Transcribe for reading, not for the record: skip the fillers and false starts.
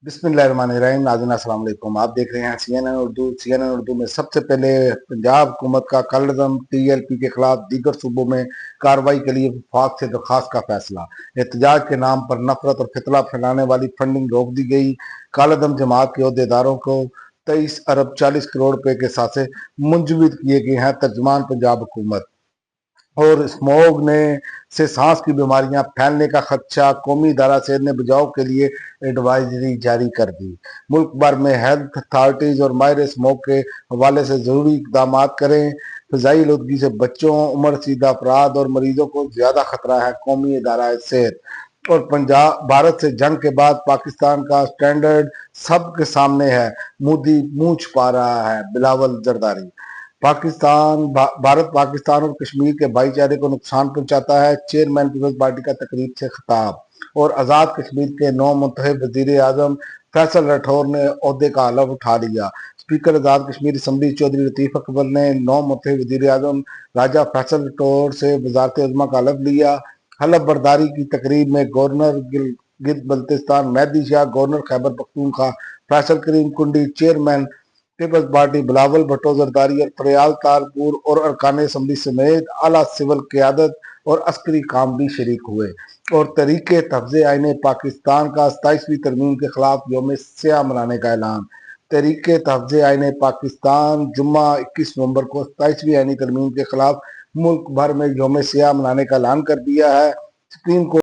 बिस्मिल्लाहिर्रहमानिर्रहीम। नाज़रीन अस्सलाम वालेकुम। आप देख रहे हैं CNN उर्दू में सबसे पहले पंजाब हुकूमत का कलअदम TLP के खिलाफ दीगर सूबों में कार्रवाई के लिए वफाक से दरखास्त का फैसला। एहतजाज के नाम पर नफरत और फितला फैलाने वाली फंडिंग रोक दी गई। कालअदम जमात के अहदेदारों को 23 अरब 40 करोड़ रुपए के साथे मुंजमद किए गए हैं। तर्जमान पंजाब हुकूमत और स्मोग ने से सांस की बीमारियां फैलने का खदशा, कौमी इदारा सेहत ने बचाव के लिए एडवाइजरी जारी कर दी। मुल्क भर में हेल्थ अथॉरिटीज और माहिर स्मोग के हवाले से जरूरी इकदाम करें। फिजाई आलूदगी से बच्चों, उम्र रसीदा अफराद और मरीजों को ज्यादा खतरा है, कौमी इदारा सेहत। और पंजाब भारत से जंग के बाद पाकिस्तान का स्टैंडर्ड सबके सामने है, मोदी मुंह छुपा रहा है, बिलावल जरदारी। भारत पाकिस्तान और कश्मीर के भाईचारे को नुकसान पहुंचाता है, चेयरमैन पीपल्स पार्टी का तकरीब से खिताब। और आज़ाद कश्मीर के नौ मुंतखब वजीर आजम फैसल राठौर ने ओहदे का हलफ उठा लिया। स्पीकर आज़ाद कश्मीर असम्बली चौधरी लतीफ़ अकबर ने नौ मुंतखब वजीर आजम राजा फैसल राठौर से वजारत उज़्मा का हलफ लिया। हलफ बर्दारी की तकरीब में governor Gilgit Baltistan Mehdi Shah, governor Khyber Pakhtunkhwa Faisal Karim Kundi, chairman Peoples Party Bilawal Bhutto Zardari और फरियाल तारपुर और अरकान असम्बली समेत आला सिविल क़यादत और अस्करी काम भी शरीक हुए। और तहरीके तहफ़्ज़े आईन पाकिस्तान का 27वीं तरमीम के खिलाफ यौम स्याह मनाने का ऐलान। तहरीके तहफ़्ज़े आईन पाकिस्तान जुम्मा 21 नवंबर को 27वीं आईनी तरमीम के खिलाफ मुल्क भर में यौम स्याह मनाने का ऐलान कर दिया है। Supreme court